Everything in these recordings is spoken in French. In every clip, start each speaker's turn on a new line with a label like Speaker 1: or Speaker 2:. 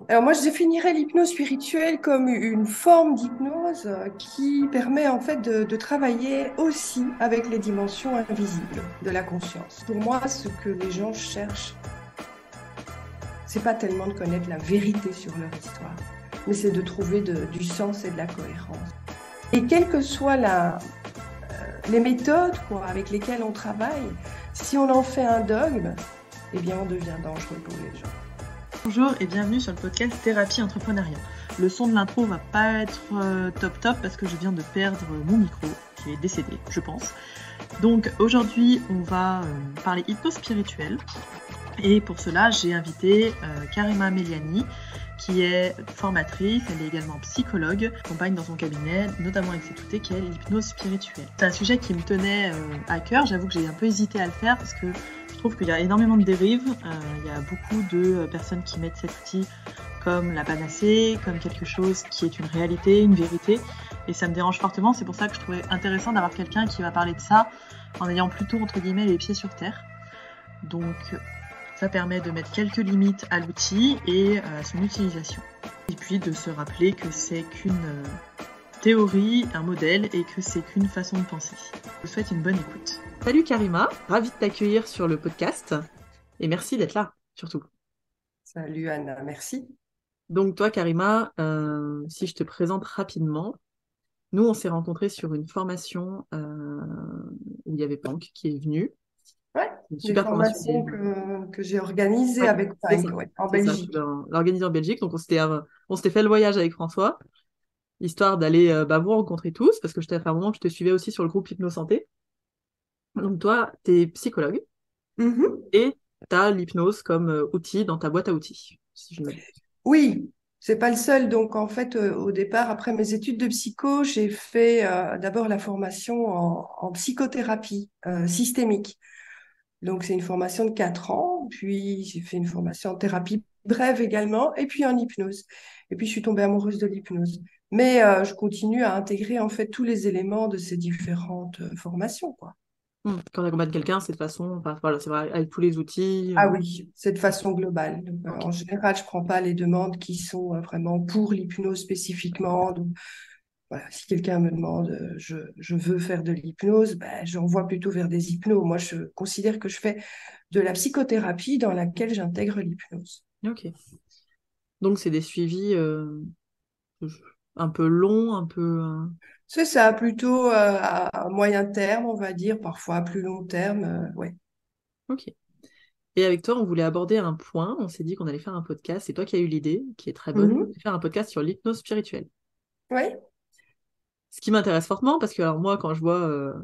Speaker 1: Alors moi, je définirais l'hypnose spirituelle comme une forme d'hypnose qui permet en fait de travailler aussi avec les dimensions invisibles de la conscience. Pour moi, ce que les gens cherchent, c'est pas tellement de connaître la vérité sur leur histoire, mais c'est de trouver du sens et de la cohérence. Et quelles que soient les méthodes quoi, avec lesquelles on travaille, si on en fait un dogme, eh bien, on devient dangereux pour les gens.
Speaker 2: Bonjour et bienvenue sur le podcast Thérapie Entrepreneuriat. Le son de l'intro va pas être top parce que je viens de perdre mon micro qui est décédé, je pense. Donc aujourd'hui, on va parler hypnose spirituelle. Et pour cela, j'ai invité Karima Meliani, qui est formatrice, elle est également psychologue, accompagne dans son cabinet, notamment avec ses outils, qui est l'hypnose spirituelle. C'est un sujet qui me tenait à cœur, j'avoue que j'ai un peu hésité à le faire parce que je trouve qu'il y a énormément de dérives, il y a beaucoup de personnes qui mettent cet outil comme la panacée, comme quelque chose qui est une réalité, une vérité, et ça me dérange fortement, c'est pour ça que je trouvais intéressant d'avoir quelqu'un qui va parler de ça en ayant plutôt, entre guillemets, les pieds sur terre. Donc ça permet de mettre quelques limites à l'outil et à son utilisation. Et puis de se rappeler que c'est qu'une théorie, un modèle et que c'est qu'une façon de penser. Je vous souhaite une bonne écoute. Salut Karima, ravie de t'accueillir sur le podcast et merci d'être là surtout.
Speaker 1: Salut Anna, merci.
Speaker 2: Donc toi Karima, si je te présente rapidement, nous on s'est rencontrés sur une formation où il y avait Pank qui est venu.
Speaker 1: Ouais,
Speaker 2: Une
Speaker 1: des
Speaker 2: super formation.
Speaker 1: formations que j'ai organisées
Speaker 2: Ouais,
Speaker 1: avec
Speaker 2: c'est ça.
Speaker 1: Pink, ouais, en
Speaker 2: C'est ça, tu
Speaker 1: Belgique.
Speaker 2: l'as organisé en Belgique. Donc, on s'était fait le voyage avec François, histoire d'aller vous rencontrer tous, parce que j'étais à un moment que je te suivais aussi sur le groupe Hypnosanté. Donc, toi, tu es psychologue
Speaker 1: Mhm.
Speaker 2: et tu as l'hypnose comme outil dans ta boîte à outils, si je ne m'abuse.
Speaker 1: Oui, c'est pas le seul. Donc, en fait, au départ, après mes études de psycho, j'ai fait d'abord la formation en psychothérapie systémique. Donc, c'est une formation de 4 ans. Puis, j'ai fait une formation en thérapie brève également, et puis en hypnose. Et puis, je suis tombée amoureuse de l'hypnose. Mais je continue à intégrer en fait tous les éléments de ces différentes formations, quoi.
Speaker 2: Quand tu accompagnes quelqu'un, c'est de façon, enfin, voilà, c'est vrai, avec tous les outils.
Speaker 1: Ah oui, c'est de façon globale. Donc,
Speaker 2: Ok.
Speaker 1: en général, je ne prends pas les demandes qui sont vraiment pour l'hypnose spécifiquement. Donc, voilà, si quelqu'un me demande, je veux faire de l'hypnose, ben, j'envoie plutôt vers des hypnos. Moi, je considère que je fais de la psychothérapie dans laquelle j'intègre l'hypnose.
Speaker 2: Ok. Donc, c'est des suivis un peu longs, un peu.
Speaker 1: C'est ça, plutôt à moyen terme, on va dire, parfois à plus long terme. Ouais.
Speaker 2: Ok. Et avec toi, on voulait aborder un point. On s'est dit qu'on allait faire un podcast. C'est toi qui as eu l'idée, qui est très bonne,
Speaker 1: Mhm.
Speaker 2: de faire un podcast sur l'hypnose spirituelle.
Speaker 1: Oui.
Speaker 2: Ce qui m'intéresse fortement, parce que alors moi, quand je vois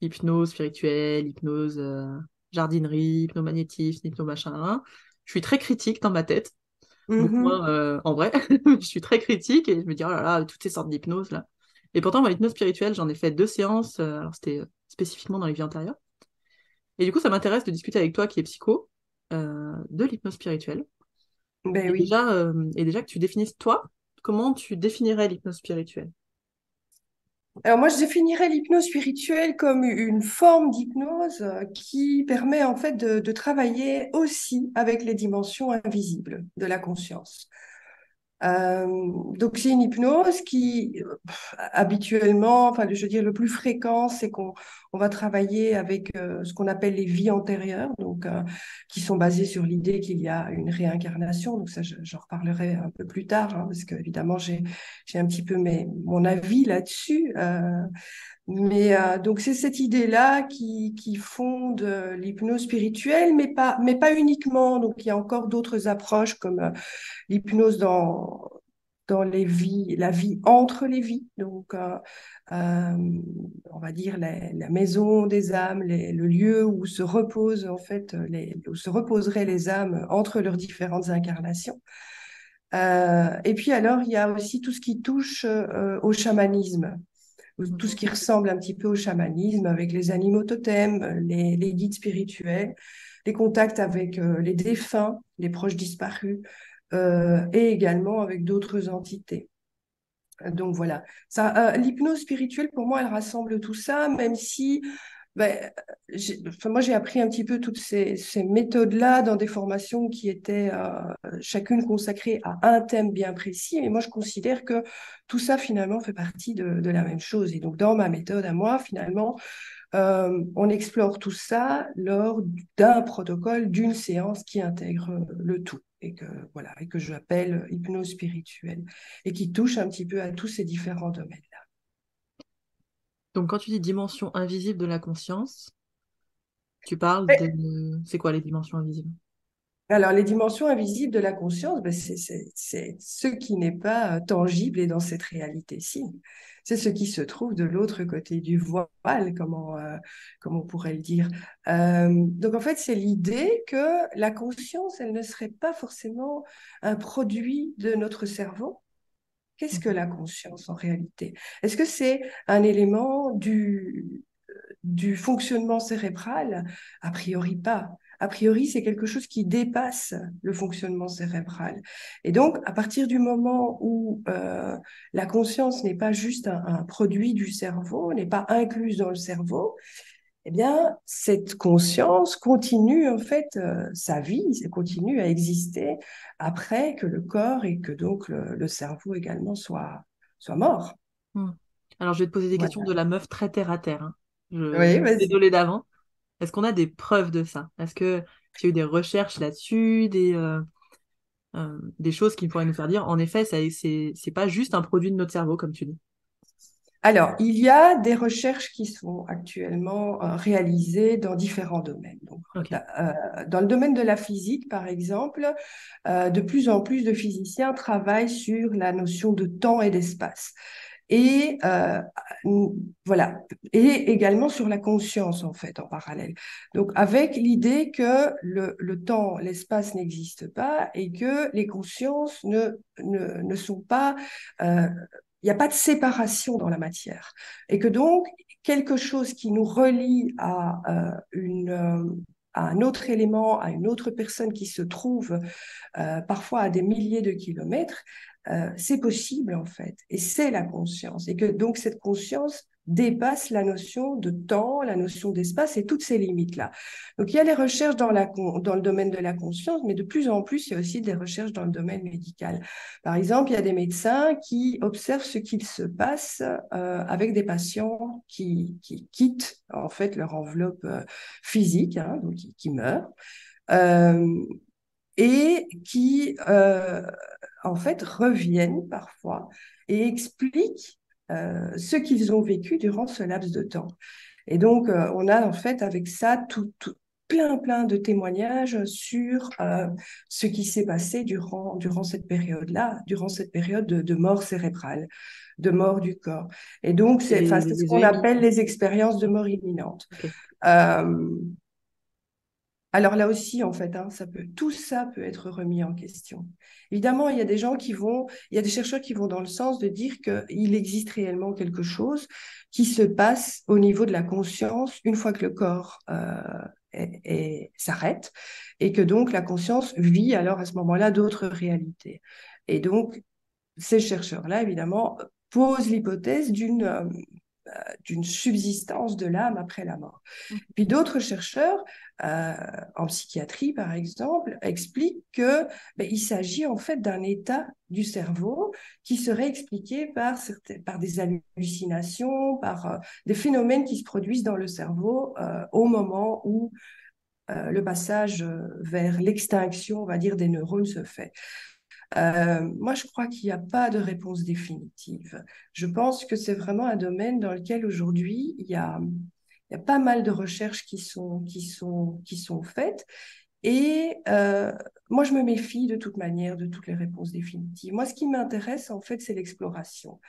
Speaker 2: hypnose spirituelle, hypnose jardinerie, hypnomagnétisme, hypnomachin, hein, je suis très critique dans ma tête, beaucoup
Speaker 1: Mhm.
Speaker 2: moins en vrai. Je suis très critique et je me dis, oh là là, toutes ces sortes d'hypnose là. Et pourtant, moi, l'hypnose spirituelle, j'en ai fait 2 séances, alors c'était spécifiquement dans les vies antérieures. Et du coup, ça m'intéresse de discuter avec toi qui es psycho de l'hypnose spirituelle.
Speaker 1: Ben oui.
Speaker 2: Et déjà que tu définisses toi, comment tu définirais l'hypnose spirituelle?
Speaker 1: Alors moi, je définirais l'hypnose spirituelle comme une forme d'hypnose qui permet en fait de travailler aussi avec les dimensions invisibles de la conscience. Euh, donc c'est une hypnose qui habituellement, enfin je veux dire le plus fréquent, c'est qu'on va travailler avec ce qu'on appelle les vies antérieures, donc qui sont basées sur l'idée qu'il y a une réincarnation. Donc ça, j'en reparlerai un peu plus tard, hein, parce que évidemment j'ai un petit peu mon avis là-dessus. Mais donc c'est cette idée-là qui fonde l'hypnose spirituelle, mais pas uniquement. Donc il y a encore d'autres approches comme l'hypnose dans les vies, la vie entre les vies. Donc on va dire la maison des âmes, le lieu où se reposent en fait où se reposeraient les âmes entre leurs différentes incarnations. Et puis alors il y a aussi tout ce qui touche au chamanisme, tout ce
Speaker 2: Mhm.
Speaker 1: qui ressemble un petit peu au chamanisme avec les animaux totems, les guides spirituels, les contacts avec les défunts, les proches disparus, et également avec d'autres entités. Donc voilà, ça, l'hypnose spirituelle, pour moi, elle rassemble tout ça, même si Ben, moi, j'ai appris un petit peu toutes ces méthodes-là dans des formations qui étaient chacune consacrée à un thème bien précis. Et moi, je considère que tout ça, finalement, fait partie de la même chose. Et donc, dans ma méthode à moi, finalement, on explore tout ça lors d'un protocole, d'une séance qui intègre le tout. Et que, voilà, et que j'appelle hypnose spirituelle. Et qui touche un petit peu à tous ces différents domaines.
Speaker 2: Donc, quand tu dis dimension invisible de la conscience, tu parles de... C'est quoi les dimensions invisibles?
Speaker 1: Alors, les dimensions invisibles de la conscience, ben, c'est ce qui n'est pas tangible et dans cette réalité-ci. C'est ce qui se trouve de l'autre côté du voile, comme on pourrait le dire. Donc, en fait, c'est l'idée que la conscience, elle ne serait pas forcément un produit de notre cerveau. Qu'est-ce que
Speaker 2: Mhm.
Speaker 1: la conscience en réalité? Est-ce que c'est un élément du fonctionnement cérébral? A priori pas. A priori, c'est quelque chose qui dépasse le fonctionnement cérébral. Et donc, à partir du moment où la conscience n'est pas juste un produit du cerveau, n'est pas incluse dans le cerveau, eh bien, cette conscience continue en fait sa vie, elle continue à exister après que le corps et que donc le cerveau également soit mort.
Speaker 2: Hmm. Alors, je vais te poser des questions
Speaker 1: Voilà.
Speaker 2: de la meuf très terre à terre, hein.
Speaker 1: Oui, vas-y.
Speaker 2: Désolée d'avant. Est-ce qu'on a des preuves de ça? Est-ce que tu as eu des recherches là-dessus, des choses qui pourraient nous faire dire, en effet, c'est pas juste un produit de notre cerveau, comme tu dis.
Speaker 1: Alors, il y a des recherches qui sont actuellement réalisées dans différents domaines. Donc,
Speaker 2: Ok.
Speaker 1: dans le domaine de la physique, par exemple, de plus en plus de physiciens travaillent sur la notion de temps et d'espace. Et voilà, et également sur la conscience en fait en parallèle. Donc avec l'idée que le temps, l'espace n'existe pas et que les consciences ne sont pas, il n'y a pas de séparation dans la matière et que donc quelque chose qui nous relie à un autre élément, à une autre personne qui se trouve parfois à des milliers de kilomètres, c'est possible en fait, et c'est la conscience, et que donc cette conscience dépasse la notion de temps, la notion d'espace et toutes ces limites-là. Donc il y a les recherches dans le domaine de la conscience, mais de plus en plus, il y a aussi des recherches dans le domaine médical. Par exemple, il y a des médecins qui observent ce qu'il se passe avec des patients qui quittent en fait leur enveloppe physique, hein, donc qui meurent. Euh, et qui, en fait, reviennent parfois et expliquent ce qu'ils ont vécu durant ce laps de temps. Et donc, on a en fait avec ça plein de témoignages sur ce qui s'est passé durant cette période-là, durant cette période de mort cérébrale, de mort du corps. Et donc,
Speaker 2: C'est
Speaker 1: enfin, c'est ce
Speaker 2: les
Speaker 1: qu'on
Speaker 2: EMI,
Speaker 1: appelle
Speaker 2: quoi.
Speaker 1: les expériences de mort imminente.
Speaker 2: Ok.
Speaker 1: Euh, alors là aussi, en fait, hein, tout ça peut être remis en question. Évidemment, il y a des chercheurs qui vont dans le sens de dire qu'il existe réellement quelque chose qui se passe au niveau de la conscience une fois que le corps s'arrête et que donc la conscience vit alors à ce moment-là d'autres réalités. Et donc, ces chercheurs-là, évidemment, posent l'hypothèse d'une subsistance de l'âme après la mort. Puis d'autres chercheurs, euh, en psychiatrie par exemple, expliquent que il s'agit en fait d'un état du cerveau qui serait expliqué par des hallucinations, par des phénomènes qui se produisent dans le cerveau au moment où le passage vers l'extinction, on va dire, des neurones se fait. Moi, je crois qu'il n'y a pas de réponse définitive. Je pense que c'est vraiment un domaine dans lequel aujourd'hui, il y a pas mal de recherches qui sont faites. Et moi, je me méfie de toute manière de toutes les réponses définitives. Moi, ce qui m'intéresse, en fait, c'est l'exploration.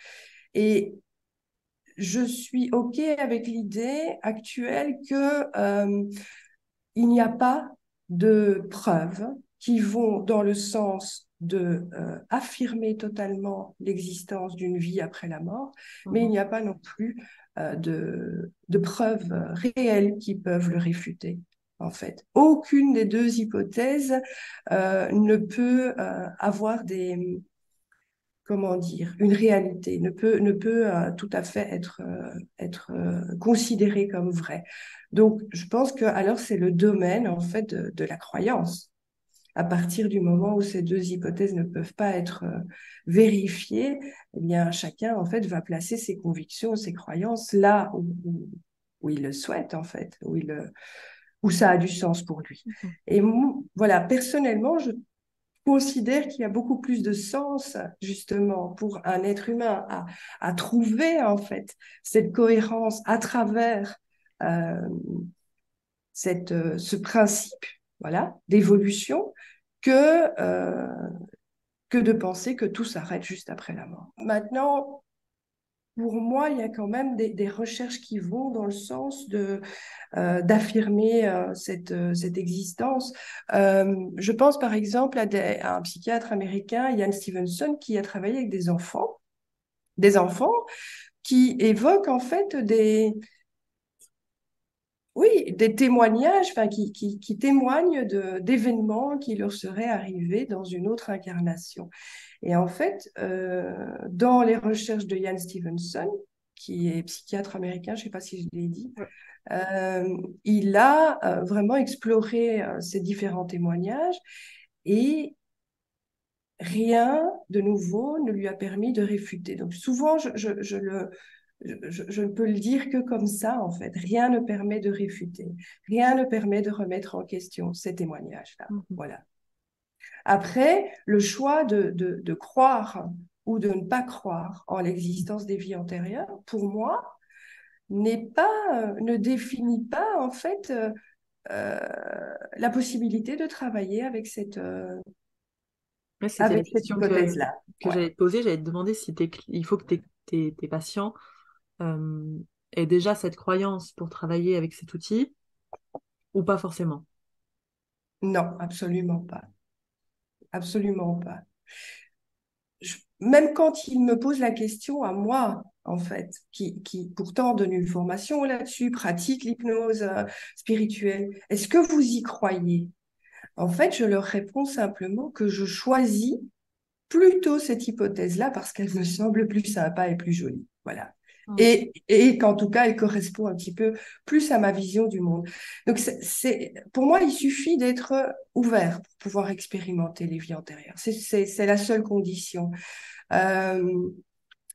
Speaker 1: Et je suis OK avec l'idée actuelle que il n'y a pas de preuves qui vont dans le sens de affirmer totalement l'existence d'une vie après la mort, mais il
Speaker 2: Mhm.
Speaker 1: n'y a pas non plus de preuves réelles qui peuvent le réfuter. En fait, aucune des deux hypothèses ne peut avoir comment dire, une réalité, ne peut tout à fait être considéré comme vrai. Donc, je pense que alors c'est le domaine en fait de la croyance. À partir du moment où ces deux hypothèses ne peuvent pas être vérifiées, eh bien chacun en fait va placer ses convictions, ses croyances là où il le souhaite en fait, où ça a du sens pour lui.
Speaker 2: Mhm.
Speaker 1: Et voilà, personnellement, je considère qu'il y a beaucoup plus de sens, justement, pour un être humain à trouver, en fait, cette cohérence à travers euh, ce principe, voilà, d'évolution, que, euh, que de penser que tout s'arrête juste après la mort. Maintenant, pour moi, il y a quand même des recherches qui vont dans le sens d'affirmer cette existence. Je pense par exemple à un psychiatre américain, Ian Stevenson, qui a travaillé avec des enfants qui évoquent en fait oui, des témoignages, enfin, qui témoignent d'événements qui leur seraient arrivés dans une autre incarnation. Et en fait, dans les recherches de Ian Stevenson, qui est psychiatre américain, je ne sais pas si je l'ai dit,
Speaker 2: Ouais.
Speaker 1: il a vraiment exploré ces différents témoignages et rien de nouveau ne lui a permis de réfuter. Donc souvent, je ne peux le dire que comme ça, en fait. Rien ne permet de réfuter, rien ne permet de remettre en question ces témoignages-là.
Speaker 2: Mhm.
Speaker 1: Voilà. Après, le choix de croire ou de ne pas croire en l'existence des vies antérieures, pour moi, ne définit pas en fait euh, la possibilité de travailler
Speaker 2: Ouais, c'était la
Speaker 1: avec cette
Speaker 2: question
Speaker 1: hypothèse-là.
Speaker 2: que
Speaker 1: Ouais.
Speaker 2: j'allais te poser. J'allais te demander si il faut que tes patients euh, aient déjà cette croyance pour travailler avec cet outil ou pas forcément.
Speaker 1: Non, absolument pas. Absolument pas. Même quand il me pose la question à moi, en fait, qui pourtant donne une formation là-dessus, pratique l'hypnose spirituelle, est-ce que vous y croyez? En fait, je leur réponds simplement que je choisis plutôt cette hypothèse-là parce qu'elle me semble plus sympa et plus jolie. Voilà.
Speaker 2: Mm.
Speaker 1: Et qu'en tout cas, elle correspond un petit peu plus à ma vision du monde. Donc, pour moi, il suffit d'être ouvert pour pouvoir expérimenter les vies antérieures. C'est la seule condition. Euh,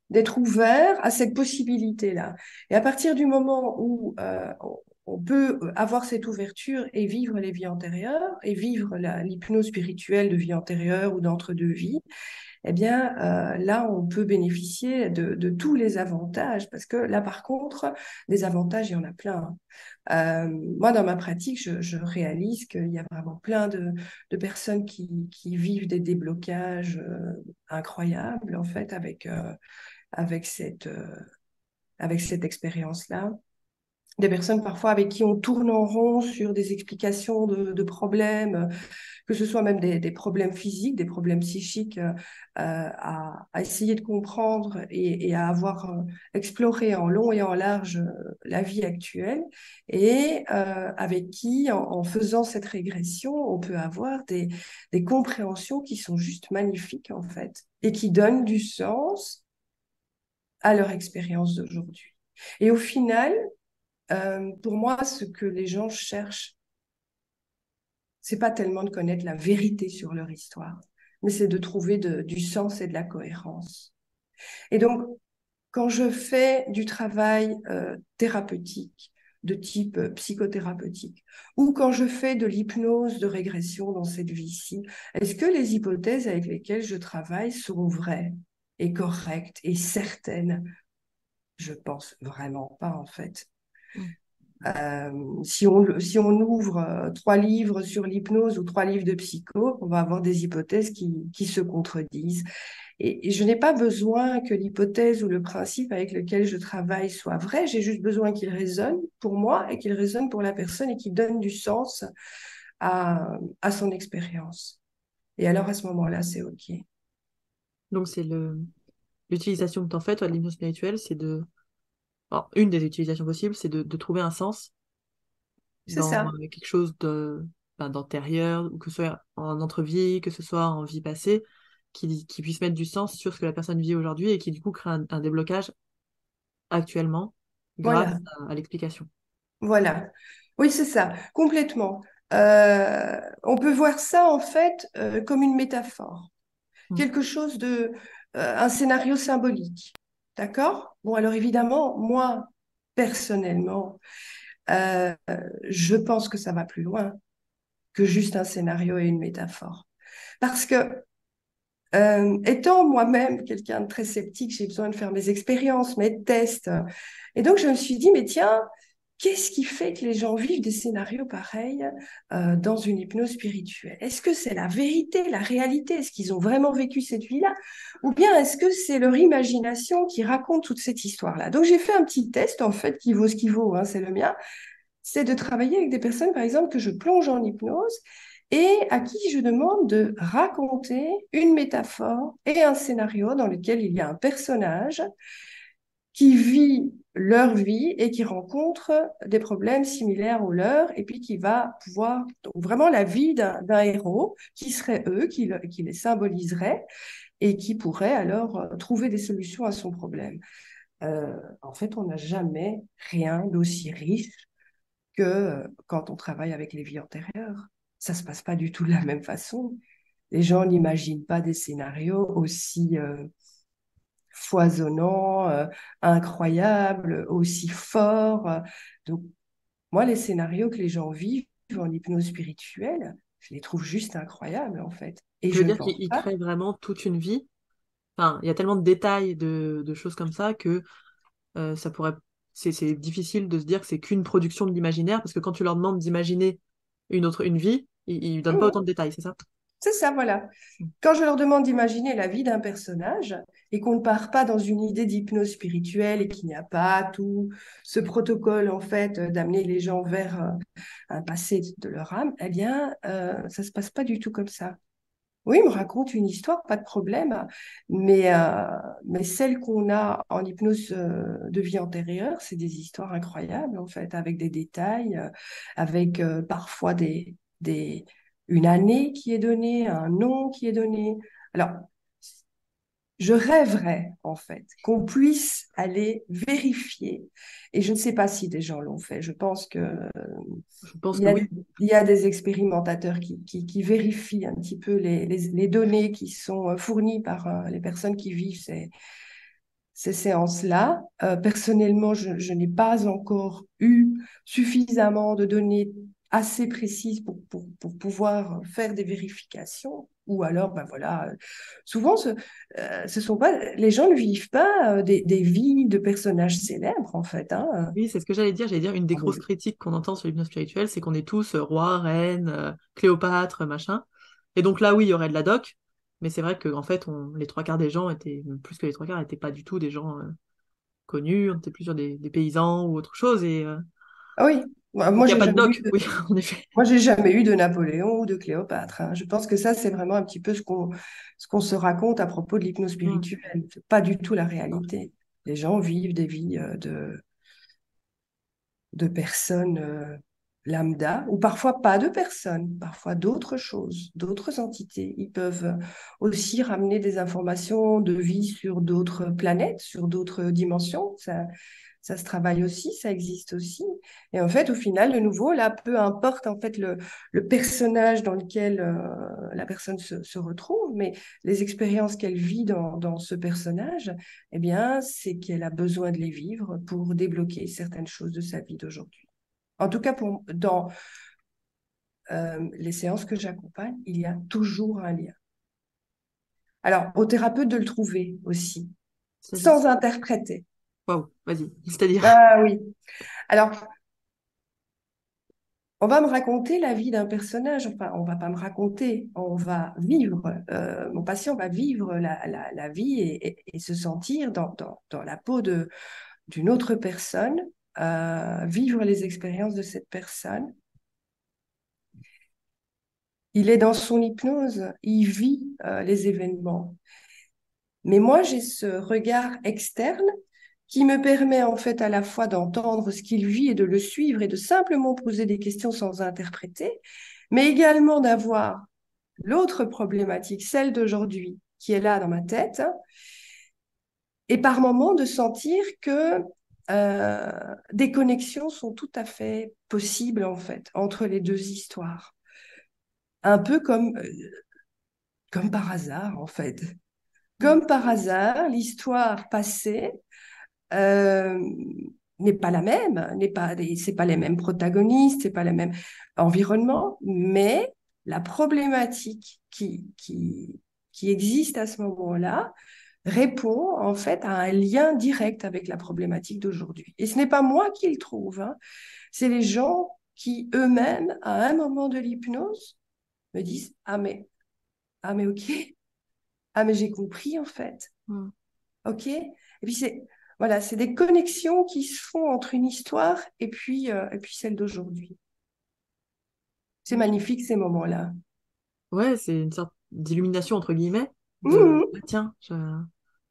Speaker 1: D'être ouvert à cette possibilité-là. Et à partir du moment où on peut avoir cette ouverture et vivre les vies antérieures et vivre l'hypnose spirituelle de vie antérieure ou d'entre-deux vies, eh bien, là, on peut bénéficier de tous les avantages, parce que là, par contre, des avantages, il y en a plein. Moi, dans ma pratique, je réalise qu'il y a vraiment plein de personnes qui vivent des déblocages incroyables, en fait, avec avec cette expérience-là. Des personnes parfois avec qui on tourne en rond sur des explications de problèmes, que ce soit même des problèmes physiques, des problèmes psychiques, à essayer de comprendre et à avoir exploré en long et en large la vie actuelle, et avec qui, en faisant cette régression, on peut avoir des compréhensions qui sont juste magnifiques, en fait, et qui donnent du sens à leur expérience d'aujourd'hui. Et au final, pour moi, ce que les gens cherchent, c'est pas tellement de connaître la vérité sur leur histoire, mais c'est de trouver du sens et de la cohérence. Et donc, quand je fais du travail thérapeutique, de type psychothérapeutique, ou quand je fais de l'hypnose de régression dans cette vie-ci, est-ce que les hypothèses avec lesquelles je travaille sont vraies et correctes et certaines? Je pense vraiment pas, en fait.
Speaker 2: Mm.
Speaker 1: Si on ouvre trois livres sur l'hypnose ou trois livres de psycho, on va avoir des hypothèses qui se contredisent. Et je n'ai pas besoin que l'hypothèse ou le principe avec lequel je travaille soit vrai, j'ai juste besoin qu'il résonne pour moi et qu'il résonne pour la personne et qu'il donne du sens à son expérience. Et alors à ce moment-là, c'est OK.
Speaker 2: Donc c'est l'utilisation que tu en fais, toi, de l'hypnose spirituelle, c'est de... Alors, une des utilisations possibles, c'est de trouver un sens
Speaker 1: C'est
Speaker 2: dans
Speaker 1: ça.
Speaker 2: quelque chose d'antérieur, ou que ce soit en entrevie, que ce soit en vie passée, qui puisse mettre du sens sur ce que la personne vit aujourd'hui et qui du coup crée un déblocage actuellement grâce
Speaker 1: Voilà,
Speaker 2: à l'explication.
Speaker 1: voilà. Oui, c'est ça, complètement. On peut voir ça en fait comme une métaphore,
Speaker 2: Mm.
Speaker 1: quelque chose un scénario symbolique. D'accord? Bon, alors évidemment, moi, personnellement, euh, je pense que ça va plus loin que juste un scénario et une métaphore. Parce que, étant moi-même quelqu'un de très sceptique, j'ai besoin de faire mes expériences, mes tests. Et donc, je me suis dit, mais tiens, qu'est-ce qui fait que les gens vivent des scénarios pareils dans une hypnose spirituelle? Est-ce que c'est la vérité, la réalité? Est-ce qu'ils ont vraiment vécu cette vie-là? Ou bien est-ce que c'est leur imagination qui raconte toute cette histoire-là? Donc, j'ai fait un petit test, en fait, qui vaut ce qu'il vaut, hein, c'est le mien. C'est de travailler avec des personnes, par exemple, que je plonge en hypnose et à qui je demande de raconter une métaphore et un scénario dans lequel il y a un personnage qui vit leur vie et qui rencontre des problèmes similaires aux leurs et puis qui va pouvoir, donc vraiment la vie d'un héros qui serait eux, qui les symboliserait et qui pourrait alors trouver des solutions à son problème. En fait, on n'a jamais rien d'aussi riche que quand on travaille avec les vies antérieures. Ça se passe pas du tout de la même façon. Les gens n'imaginent pas des scénarios aussi foisonnants, incroyables, aussi forts. Donc, moi, les scénarios que les gens vivent en hypnose spirituelle, je les trouve juste incroyables, en fait. Et
Speaker 2: Tu veux
Speaker 1: je ne
Speaker 2: dire
Speaker 1: pense
Speaker 2: qu'il
Speaker 1: pas.
Speaker 2: crée vraiment toute une vie? Enfin, il y a tellement de détails, de choses comme ça que ça pourrait... c'est difficile de se dire que c'est qu'une production de l'imaginaire, parce que quand tu leur demandes d'imaginer une vie, ils donnent pas autant de détails, c'est ça?
Speaker 1: C'est ça, voilà. Quand je leur demande d'imaginer la vie d'un personnage et qu'on ne part pas dans une idée d'hypnose spirituelle et qu'il n'y a pas tout ce protocole en fait d'amener les gens vers un passé de leur âme, eh bien, ça se passe pas du tout comme ça. Oui, il me raconte une histoire, pas de problème, mais celles qu'on a en hypnose de vie antérieure, c'est des histoires incroyables en fait, avec des détails, avec parfois une année qui est donnée, un nom qui est donné. Alors, je rêverais, en fait, qu'on puisse aller vérifier. Et je ne sais pas si des gens l'ont fait. Je pense que
Speaker 2: Je pense
Speaker 1: il y
Speaker 2: que
Speaker 1: a,
Speaker 2: oui.
Speaker 1: il y a des expérimentateurs qui vérifient un petit peu les données qui sont fournies par les personnes qui vivent ces séances-là. Personnellement, je n'ai pas encore eu suffisamment de données assez précises pour pouvoir faire des vérifications. Ou alors, ben voilà, souvent, ce sont pas, les gens ne vivent pas des vies de personnages célèbres, en fait. Hein.
Speaker 2: Oui, c'est ce que j'allais dire. J'allais dire, une des grosses critiques qu'on entend sur l'hypnose spirituelle, c'est qu'on est tous rois, reines, Cléopâtre, machin. Et donc là, oui, il y aurait de la doc, mais c'est vrai que en fait, les trois quarts des gens étaient, plus que les trois quarts, étaient pas du tout des gens connus, on était plus sur des paysans ou autre chose, et
Speaker 1: Ah oui,
Speaker 2: donc
Speaker 1: moi,
Speaker 2: il n'y a
Speaker 1: j'ai
Speaker 2: pas de
Speaker 1: jamais eu
Speaker 2: doc, oui, en effet.
Speaker 1: Moi, j'ai jamais eu de Napoléon ou de Cléopâtre. Hein. Je pense que ça, c'est vraiment un petit peu ce qu'on se raconte à propos de l'hypnose
Speaker 2: Hmm.
Speaker 1: spirituelle. C'est pas du tout la réalité. Les gens vivent des vies de personnes lambda, ou parfois pas de personnes, parfois d'autres choses, d'autres entités. Ils peuvent aussi ramener des informations de vie sur d'autres planètes, sur d'autres dimensions. Ça se travaille aussi, ça existe aussi. Et en fait, au final, de nouveau, là, peu importe en fait le personnage dans lequel la personne se retrouve, mais les expériences qu'elle vit dans ce personnage, eh bien, c'est qu'elle a besoin de les vivre pour débloquer certaines choses de sa vie d'aujourd'hui. En tout cas, dans les séances que j'accompagne, il y a toujours un lien. Alors, au thérapeute de le trouver aussi,
Speaker 2: C'est-à-dire,
Speaker 1: sans interpréter.
Speaker 2: waouh, vas-y, c'est-à-dire,
Speaker 1: Ah oui. Alors, on va me raconter la vie d'un personnage, enfin, on va pas me raconter, on va vivre, mon patient va vivre la vie et se sentir dans la peau d'une autre personne, vivre les expériences de cette personne. Il est dans son hypnose, il vit les événements. Mais moi, j'ai ce regard externe qui me permet en fait à la fois d'entendre ce qu'il vit et de le suivre et de simplement poser des questions sans interpréter, mais également d'avoir l'autre problématique, celle d'aujourd'hui, qui est là dans ma tête, hein, et par moments de sentir que des connexions sont tout à fait possibles, en fait, entre les deux histoires. Un peu comme par hasard, en fait.
Speaker 2: Mm.
Speaker 1: Comme par hasard, l'histoire passée euh, n'est pas la même, c'est pas les mêmes protagonistes, c'est pas les mêmes environnements, mais la problématique qui existe à ce moment-là répond en fait à un lien direct avec la problématique d'aujourd'hui. Et ce n'est pas moi qui le trouve, hein, c'est les gens qui eux-mêmes, à un moment de l'hypnose, me disent ah mais ok, ah mais j'ai compris en fait.
Speaker 2: Mm.
Speaker 1: OK? Et puis voilà, c'est des connexions qui se font entre une histoire et puis celle d'aujourd'hui. C'est
Speaker 2: Ok.
Speaker 1: magnifique ces moments-là.
Speaker 2: Ouais, c'est une sorte d'illumination, entre guillemets, de
Speaker 1: Mhm.
Speaker 2: ah, tiens, le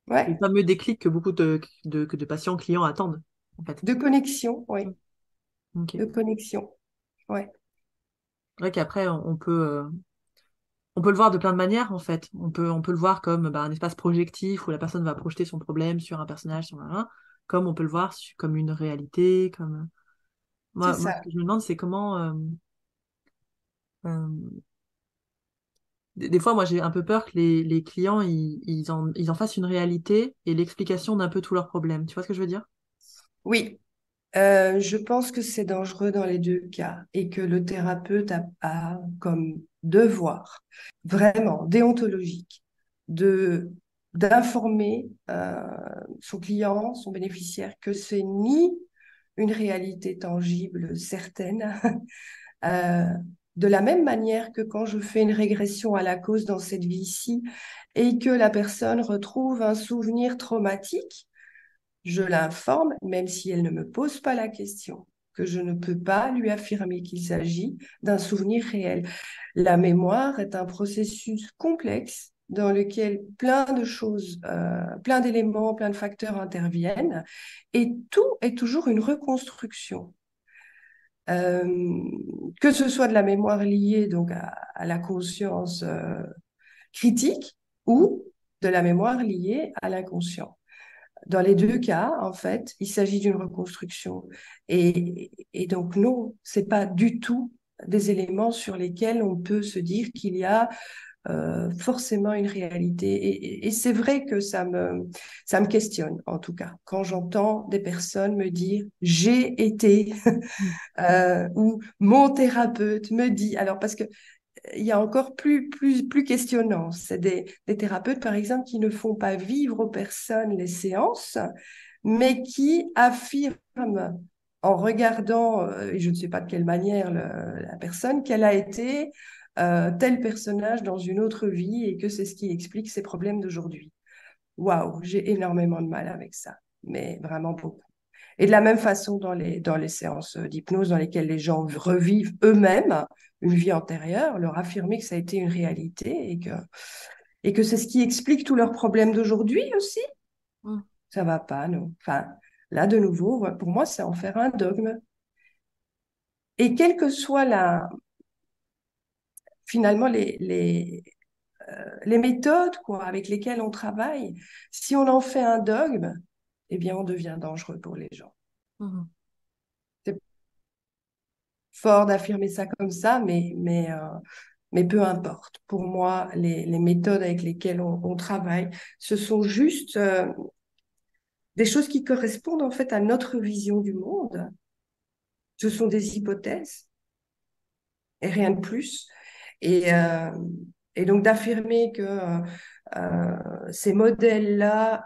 Speaker 1: Ouais,
Speaker 2: fameux déclic que beaucoup de patients, clients attendent, en fait.
Speaker 1: de connexion,
Speaker 2: Mm.
Speaker 1: ouais,
Speaker 2: Ok.
Speaker 1: de connexion, ouais,
Speaker 2: C'est vrai qu'après, on peut le voir de plein de manières, en fait. On peut le voir comme bah, un espace projectif où la personne va projeter son problème sur un personnage, sur un, comme on peut le voir comme une réalité, comme...
Speaker 1: c'est
Speaker 2: Moi, ce
Speaker 1: ça.
Speaker 2: que je me demande, c'est comment... euh, des fois, moi, j'ai un peu peur que les clients, ils en fassent une réalité et l'explication d'un peu tous leurs problèmes. Tu vois ce que je veux dire?
Speaker 1: Oui, je pense que c'est dangereux dans les deux cas et que le thérapeute a comme devoir vraiment déontologique de d'informer son client, son bénéficiaire, que c'est ni une réalité tangible, certaine, euh, de la même manière que quand je fais une régression à la cause dans cette vie-ci et que la personne retrouve un souvenir traumatique, je l'informe, même si elle ne me pose pas la question, que je ne peux pas lui affirmer qu'il s'agit d'un souvenir réel. La mémoire est un processus complexe dans lequel plein de choses, plein d'éléments, plein de facteurs interviennent, et tout est toujours une reconstruction. Euh, que ce soit de la mémoire liée donc à la conscience critique ou de la mémoire liée à l'inconscient. Dans les deux cas, en fait, il s'agit d'une reconstruction. Et donc, non, c'est pas du tout des éléments sur lesquels on peut se dire qu'il y a forcément une réalité. Et c'est vrai que ça me questionne, en tout cas, quand j'entends des personnes me dire j'ai été
Speaker 2: Mm.
Speaker 1: ou mon thérapeute me dit. Alors, parce que il y a encore plus questionnant. C'est des thérapeutes, par exemple, qui ne font pas vivre aux personnes les séances, mais qui affirment en regardant, et je ne sais pas de quelle manière la personne, qu'elle a été tel personnage dans une autre vie et que c'est ce qui explique ses problèmes d'aujourd'hui. Waouh, j'ai énormément de mal avec ça, mais vraiment beaucoup. Et de la même façon, dans les séances d'hypnose dans lesquelles les gens revivent eux-mêmes une vie antérieure, leur affirmer que ça a été une réalité et que c'est ce qui explique tous leurs problèmes d'aujourd'hui aussi,
Speaker 2: Mm.
Speaker 1: ça va pas, non. Enfin, là, de nouveau, ouais, pour moi, c'est en faire un dogme. Et quelle que soit finalement, les méthodes quoi, avec lesquelles on travaille, si on en fait un dogme, eh bien, on devient dangereux pour les gens.
Speaker 2: Mhm.
Speaker 1: C'est fort d'affirmer ça comme ça, mais peu importe. Pour moi, les méthodes avec lesquelles on travaille, ce sont juste des choses qui correspondent en fait à notre vision du monde. Ce sont des hypothèses et rien de plus. Et, euh, et donc d'affirmer que ces modèles-là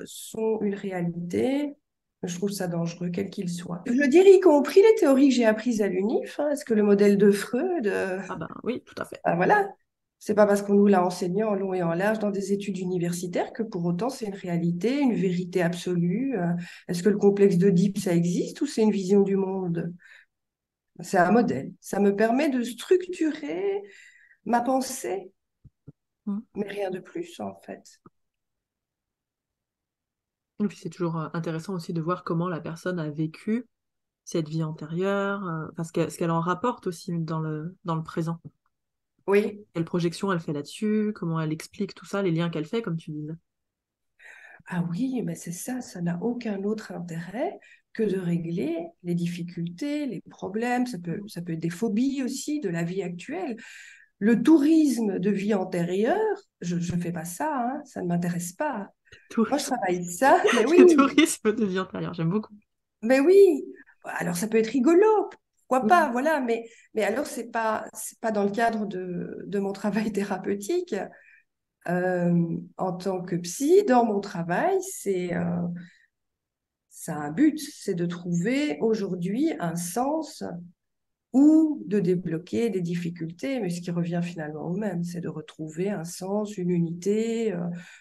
Speaker 1: sont une réalité, je trouve ça dangereux, quel qu'il soit. Je veux dire, y compris les théories que j'ai apprises à l'UNIF. Hein. Est-ce que le modèle de Freud,
Speaker 2: Ah ben oui, tout à fait.
Speaker 1: ben voilà, c'est pas parce qu'on nous l'a enseigné en long et en large dans des études universitaires que pour autant c'est une réalité, une vérité absolue. Est-ce que le complexe d'Oedipe, ça existe ou c'est une vision du monde? C'est un modèle. Ça me permet de structurer ma pensée,
Speaker 2: Mm.
Speaker 1: mais rien de plus en fait.
Speaker 2: Et puis c'est toujours intéressant aussi de voir comment la personne a vécu cette vie antérieure, enfin, ce qu'elle en rapporte aussi dans le présent.
Speaker 1: Oui.
Speaker 2: Quelle projection elle fait là-dessus, comment elle explique tout ça, les liens qu'elle fait, comme tu disais.
Speaker 1: Ah oui, mais c'est ça, ça n'a aucun autre intérêt que de régler les difficultés, les problèmes, ça peut être des phobies aussi de la vie actuelle. Le tourisme de vie antérieure, je ne fais pas ça, hein, ça ne m'intéresse pas. Moi, je
Speaker 2: Tourisme,
Speaker 1: travaille ça, mais
Speaker 2: le
Speaker 1: oui,
Speaker 2: tourisme de vie intérieure, j'aime beaucoup.
Speaker 1: mais oui. Alors, ça peut être rigolo, pourquoi pas,
Speaker 2: Oui.
Speaker 1: voilà, mais alors, c'est pas dans le cadre de mon travail thérapeutique. En tant que psy, dans mon travail, ça a un but, c'est de trouver aujourd'hui un sens ou de débloquer des difficultés, mais ce qui revient finalement au même, c'est de retrouver un sens, une unité,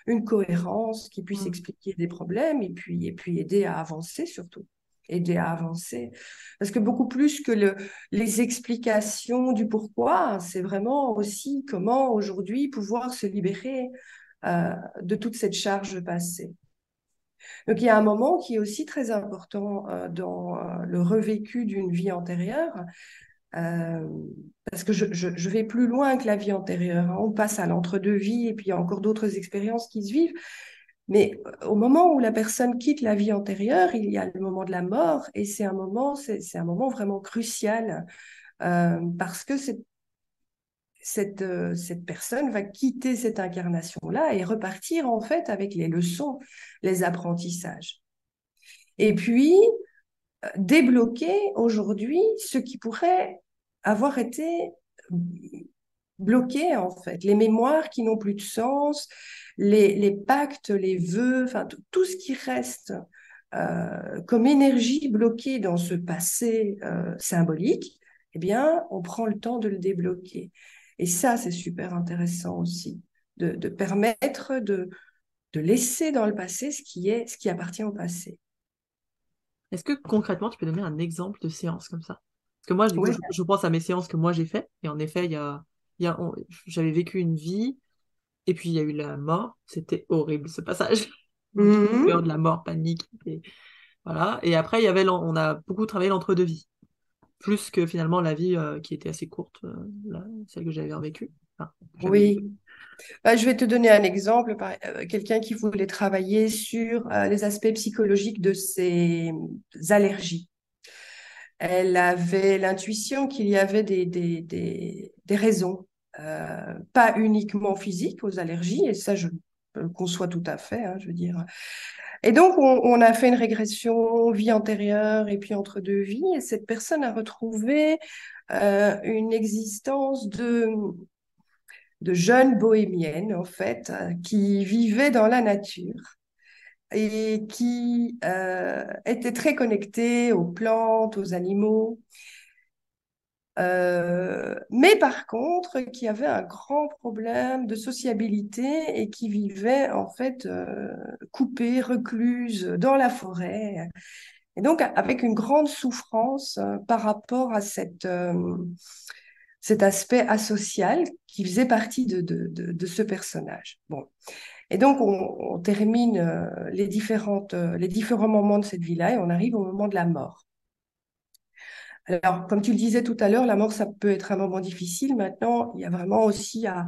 Speaker 1: une cohérence qui puisse
Speaker 2: Mm.
Speaker 1: expliquer des problèmes et puis aider à avancer surtout. Aider à avancer. Parce que beaucoup plus que les explications du pourquoi, c'est vraiment aussi comment aujourd'hui pouvoir se libérer de toute cette charge passée. Donc il y a un moment qui est aussi très important dans le revécu d'une vie antérieure, euh, parce que je vais plus loin que la vie antérieure, hein. On passe à l'entre-deux-vie et puis il y a encore d'autres expériences qui se vivent. Mais au moment où la personne quitte la vie antérieure, il y a le moment de la mort et c'est un moment vraiment crucial parce que cette personne va quitter cette incarnation-là et repartir en fait avec les leçons, les apprentissages. Et puis, débloquer aujourd'hui ce qui pourrait avoir été bloqué, en fait, les mémoires qui n'ont plus de sens, les pactes, les vœux, enfin, tout ce qui reste comme énergie bloquée dans ce passé symbolique, eh bien, on prend le temps de le débloquer. Et ça, c'est super intéressant aussi, de permettre de laisser dans le passé ce qui appartient au passé.
Speaker 2: Est-ce que concrètement, tu peux donner un exemple de séance comme ça? Parce que moi, du coup,
Speaker 1: Ouais.
Speaker 2: je pense à mes séances que moi j'ai fait, et en effet, j'avais vécu une vie, et puis il y a eu la mort. C'était horrible ce passage. Donc, peur
Speaker 1: Mhm.
Speaker 2: de la mort, panique, et voilà. Et après, on a beaucoup travaillé l'entre-deux-vie, plus que finalement la vie qui était assez courte, celle que j'avais vécue. Enfin, que j'avais vécue.
Speaker 1: Oui. Bah, je vais te donner un exemple. Quelqu'un qui voulait travailler sur les aspects psychologiques de ses allergies. Elle avait l'intuition qu'il y avait des raisons, pas uniquement physiques aux allergies, et ça, je le conçois tout à fait, hein, je veux dire. Et donc, on a fait une régression vie antérieure et puis entre deux vies, et cette personne a retrouvé une existence de jeunes bohémiennes, en fait, qui vivaient dans la nature et qui étaient très connectées aux plantes, aux animaux. Mais par contre, qui avait un grand problème de sociabilité et qui vivait en fait coupée, recluse dans la forêt. Et donc avec une grande souffrance par rapport à cet aspect asocial qui faisait partie de ce personnage. Bon. Et donc on termine les différents moments de cette vie-là et on arrive au moment de la mort. Alors, comme tu le disais tout à l'heure, la mort, ça peut être un moment difficile. Maintenant, il y a vraiment aussi à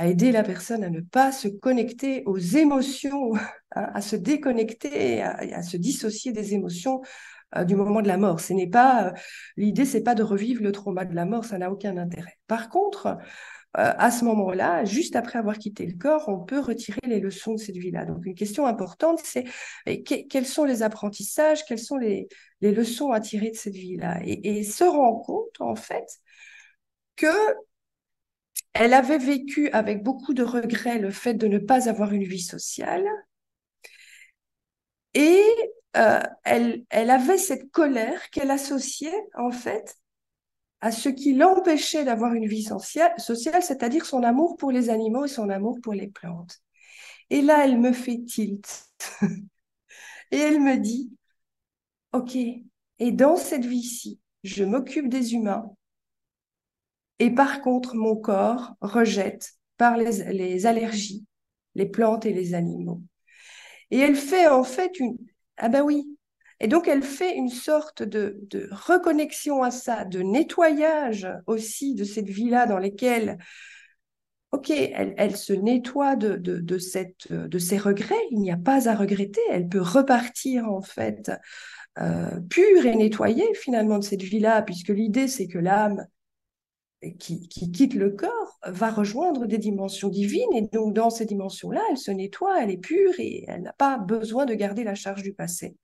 Speaker 1: aider la personne à ne pas se connecter aux émotions, à se déconnecter, à se dissocier des émotions du moment de la mort. L'idée, c'est pas de revivre le trauma de la mort, ça n'a aucun intérêt. Par contre, à ce moment-là, juste après avoir quitté le corps, on peut retirer les leçons de cette vie-là. Donc, une question importante, c'est quels sont les apprentissages, quelles sont les leçons à tirer de cette vie-là et se rend compte, en fait, que elle avait vécu avec beaucoup de regrets le fait de ne pas avoir une vie sociale et elle avait cette colère qu'elle associait, en fait, à ce qui l'empêchait d'avoir une vie sociale, c'est-à-dire son amour pour les animaux et son amour pour les plantes. Et là, elle me fait tilt. Et elle me dit, OK, et dans cette vie-ci, je m'occupe des humains, et par contre, mon corps rejette par les allergies, les plantes et les animaux. Et elle fait en fait une... Ah ben oui. Et donc, elle fait une sorte de reconnexion à ça, de nettoyage aussi de cette vie-là dans laquelle, OK, elle se nettoie de ses regrets, il n'y a pas à regretter, elle peut repartir en fait pure et nettoyée finalement de cette vie-là, puisque l'idée c'est que l'âme qui quitte le corps va rejoindre des dimensions divines, et donc dans ces dimensions-là, elle se nettoie, elle est pure et elle n'a pas besoin de garder la charge du passé.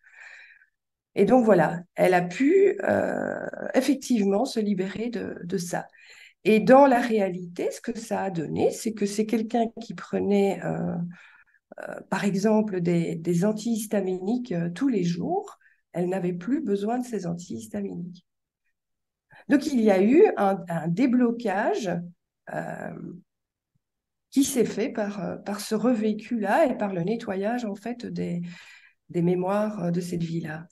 Speaker 1: Et donc voilà, elle a pu effectivement se libérer de ça. Et dans la réalité, ce que ça a donné, c'est que c'est quelqu'un qui prenait, par exemple, des antihistaminiques tous les jours. Elle n'avait plus besoin de ces antihistaminiques. Donc il y a eu un déblocage euh, qui s'est fait par ce revécu-là et par le nettoyage en fait des mémoires de cette vie-là.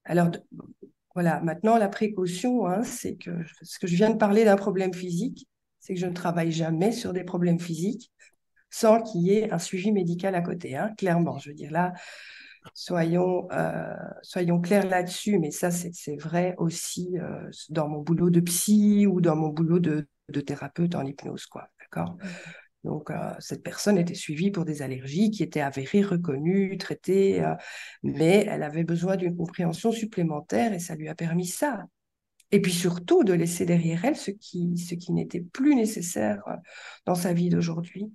Speaker 1: Alors, voilà, maintenant, la précaution, hein, c'est que, ce que je viens de parler d'un problème physique, c'est que je ne travaille jamais sur des problèmes physiques sans qu'il y ait un suivi médical à côté, hein, clairement. Je veux dire, là, soyons clairs là-dessus, mais ça, c'est vrai aussi dans mon boulot de psy ou dans mon boulot de thérapeute en hypnose, quoi, d'accord? Donc, cette personne était suivie pour des allergies qui étaient avérées, reconnues, traitées, mais elle avait besoin d'une compréhension supplémentaire et ça lui a permis ça. Et puis surtout de laisser derrière elle ce qui n'était plus nécessaire dans sa vie d'aujourd'hui.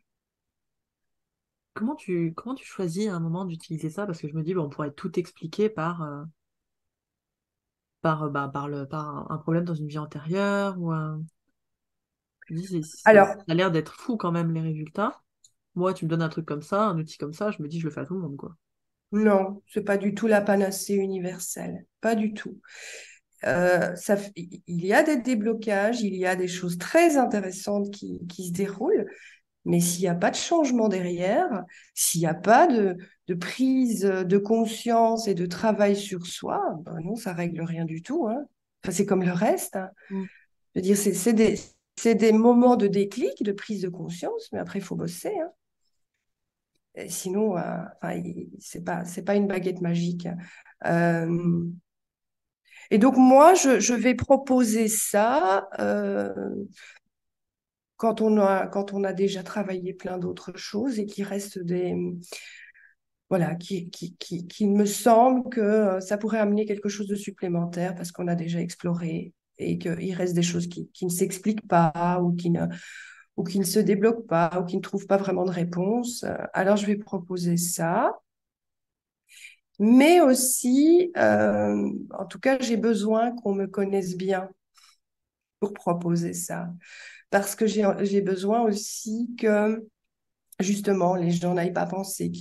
Speaker 2: Comment tu choisis à un moment d'utiliser ça? Parce que je me dis, bon, on pourrait tout expliquer par un problème dans une vie antérieure ou un... Je me dis,
Speaker 1: Alors,
Speaker 2: ça a l'air d'être fou quand même les résultats. Moi, tu me donnes un truc comme ça, un outil comme ça, je me dis, je le fais à tout le monde, quoi.
Speaker 1: non, c'est pas du tout la panacée universelle, pas du tout. Il y a des déblocages, il y a des choses très intéressantes qui se déroulent, mais s'il n'y a pas de changement derrière, s'il n'y a pas de prise de conscience et de travail sur soi, ben non, ça règle rien du tout, hein. Enfin, c'est comme le reste, hein.
Speaker 2: Mm.
Speaker 1: Je veux dire, c'est des moments de déclic, de prise de conscience, mais après, il faut bosser, hein. Et sinon, enfin, c'est pas une baguette magique. Euh, et donc, moi, je vais proposer ça quand on a déjà travaillé plein d'autres choses et qu'il reste voilà, qui me semble que ça pourrait amener quelque chose de supplémentaire parce qu'on a déjà exploré et qu'il reste des choses qui ne s'expliquent pas ou qui ne se débloquent pas ou qui ne trouvent pas vraiment de réponse. Alors, je vais proposer ça. Mais aussi, en tout cas, j'ai besoin qu'on me connaisse bien pour proposer ça. Parce que j'ai besoin aussi que, justement, les gens n'aillent pas penser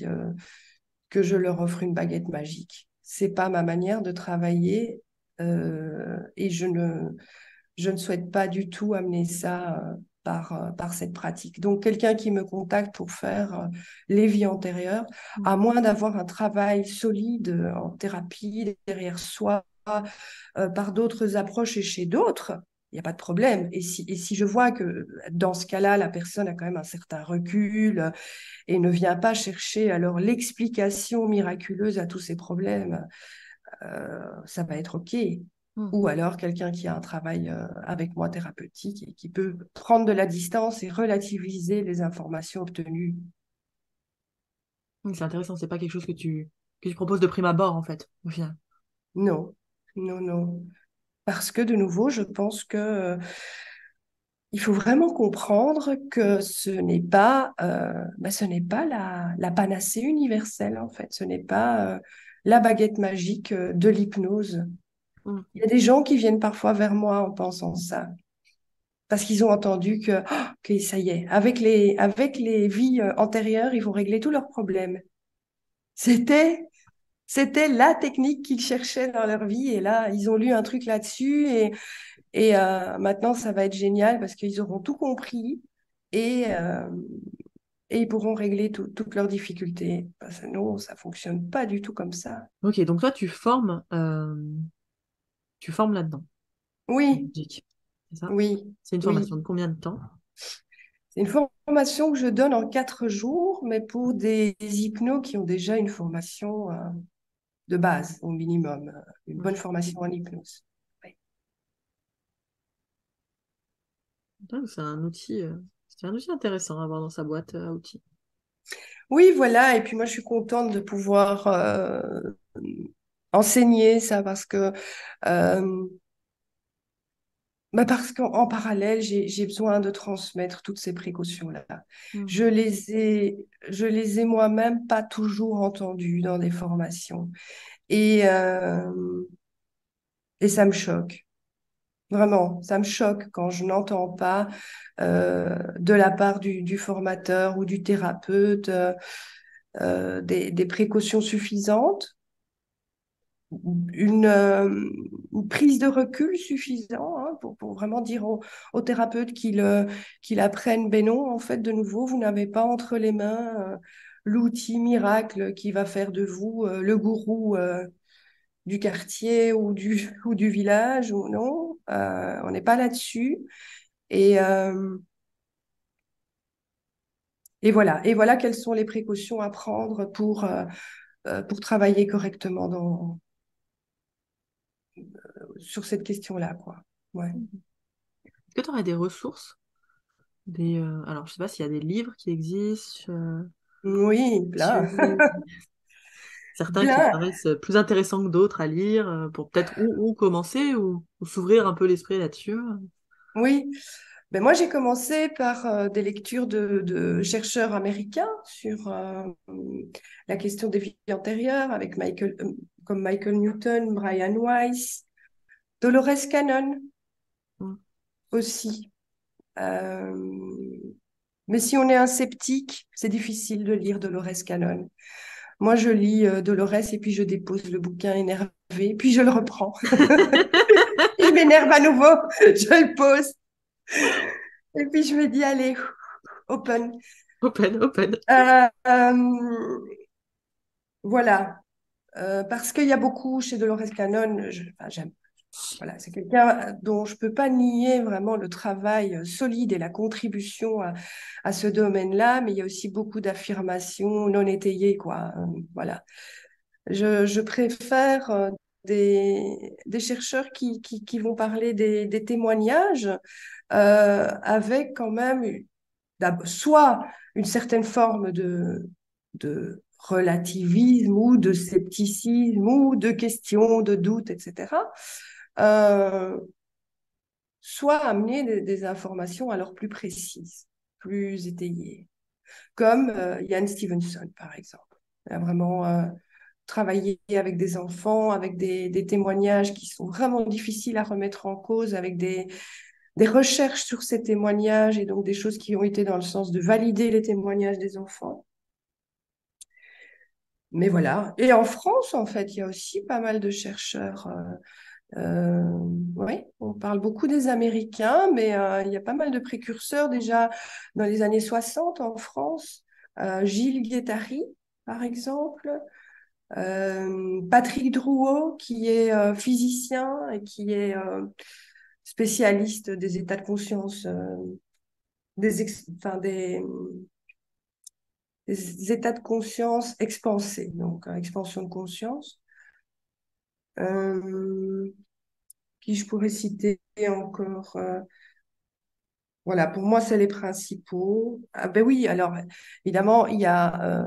Speaker 1: que je leur offre une baguette magique. C'est pas ma manière de travailler et je ne souhaite pas du tout amener ça par cette pratique. Donc, quelqu'un qui me contacte pour faire les vies antérieures,
Speaker 2: Mm.
Speaker 1: à moins d'avoir un travail solide en thérapie derrière soi, par d'autres approches et chez d'autres, il n'y a pas de problème. Et si je vois que dans ce cas-là, la personne a quand même un certain recul et ne vient pas chercher alors l'explication miraculeuse à tous ces problèmes, ça va être OK.
Speaker 2: Mm.
Speaker 1: Ou alors quelqu'un qui a un travail avec moi thérapeutique et qui peut prendre de la distance et relativiser les informations obtenues.
Speaker 2: C'est intéressant, c'est pas quelque chose que tu proposes de prime abord, en fait, au final.
Speaker 1: Non, non, non. Parce que de nouveau, je pense que il faut vraiment comprendre que ce n'est pas la panacée universelle, en fait. Ce n'est pas la baguette magique de l'hypnose.
Speaker 2: Mm.
Speaker 1: Il y a des gens qui viennent parfois vers moi en pensant ça. Parce qu'ils ont entendu que ça y est, avec les vies antérieures, ils vont régler tous leurs problèmes. C'était, c'était la technique qu'ils cherchaient dans leur vie. Et là, ils ont lu un truc là-dessus. Et maintenant, ça va être génial parce qu'ils auront tout compris et, euh, et ils pourront régler toutes leurs difficultés. Parce que non, ça fonctionne pas du tout comme ça.
Speaker 2: Ok, donc toi, tu formes là-dedans.
Speaker 1: Oui,
Speaker 2: Logique. C'est ça?
Speaker 1: oui,
Speaker 2: C'est une formation
Speaker 1: oui.
Speaker 2: de combien de temps?
Speaker 1: C'est une formation que je donne en 4 jours, mais pour des hypnos qui ont déjà une formation. de base, au minimum, une
Speaker 2: Ouais.
Speaker 1: bonne formation en hypnose. Oui.
Speaker 2: Donc, c'est un outil intéressant à avoir dans sa boîte à outils.
Speaker 1: Oui, voilà. Et puis moi, je suis contente de pouvoir enseigner ça euh, parce qu'en parallèle, j'ai besoin de transmettre toutes ces précautions-là. Je
Speaker 2: Mhm.
Speaker 1: les ai, je les ai moi-même pas toujours entendues dans des formations. Et, euh, et ça me choque. Vraiment, ça me choque quand je n'entends pas de la part du formateur ou du thérapeute des précautions suffisantes, une, euh, une prise de recul suffisante pour vraiment dire au thérapeute qu'il apprenne, ben non, en fait, de nouveau, vous n'avez pas entre les mains l'outil miracle qui va faire de vous le gourou du quartier ou du village, ou non, on n'est pas là-dessus. Et, euh, et voilà quelles sont les précautions à prendre pour travailler correctement sur cette question-là, quoi. Ouais.
Speaker 2: Mhm. Est-ce que tu aurais des ressources? Alors, je sais pas s'il y a des livres qui existent,
Speaker 1: Oui, plein.
Speaker 2: sur certains qui te
Speaker 1: Plein.
Speaker 2: paraissent plus intéressants que d'autres à lire, pour peut-être où commencer ou s'ouvrir un peu l'esprit là-dessus.
Speaker 1: Oui. Ben moi, j'ai commencé par des lectures de chercheurs américains sur la question des vies antérieures avec comme Michael Newton, Brian Weiss, Dolores Cannon
Speaker 2: Mm.
Speaker 1: aussi. Euh, mais si on est un sceptique, c'est difficile de lire Dolores Cannon. Moi, je lis Dolores et puis je dépose le bouquin énervé, puis je le reprends. Il m'énerve à nouveau, je le pose. Et puis je me dis, allez, open.
Speaker 2: Open, open.
Speaker 1: Euh, euh, voilà. Parce qu'il y a beaucoup chez Dolores Cannon, enfin, j'aime. Voilà, c'est quelqu'un dont je peux pas nier vraiment le travail solide et la contribution à ce domaine-là, mais il y a aussi beaucoup d'affirmations non étayées, quoi. Voilà. Je préfère des chercheurs qui vont parler des témoignages avec quand même soit une certaine forme de relativisme ou de scepticisme ou de questions, de doutes, etc. Euh, soit amener des informations alors plus précises, plus étayées, comme Ian Stevenson, par exemple. Il a vraiment travaillé avec des enfants, avec des témoignages qui sont vraiment difficiles à remettre en cause, avec des recherches sur ces témoignages et donc des choses qui ont été dans le sens de valider les témoignages des enfants. Mais voilà. Et en France, en fait, il y a aussi pas mal de chercheurs. Oui, on parle beaucoup des Américains, mais il y a pas mal de précurseurs déjà dans les années 60 en France. Gilles Guattari, par exemple. Patrick Drouot, qui est physicien et qui est spécialiste des états de conscience, enfin, des états de conscience expansés, donc expansion de conscience. Euh, qui je pourrais citer encore voilà, pour moi, c'est les principaux. Ah ben oui, alors évidemment, il y a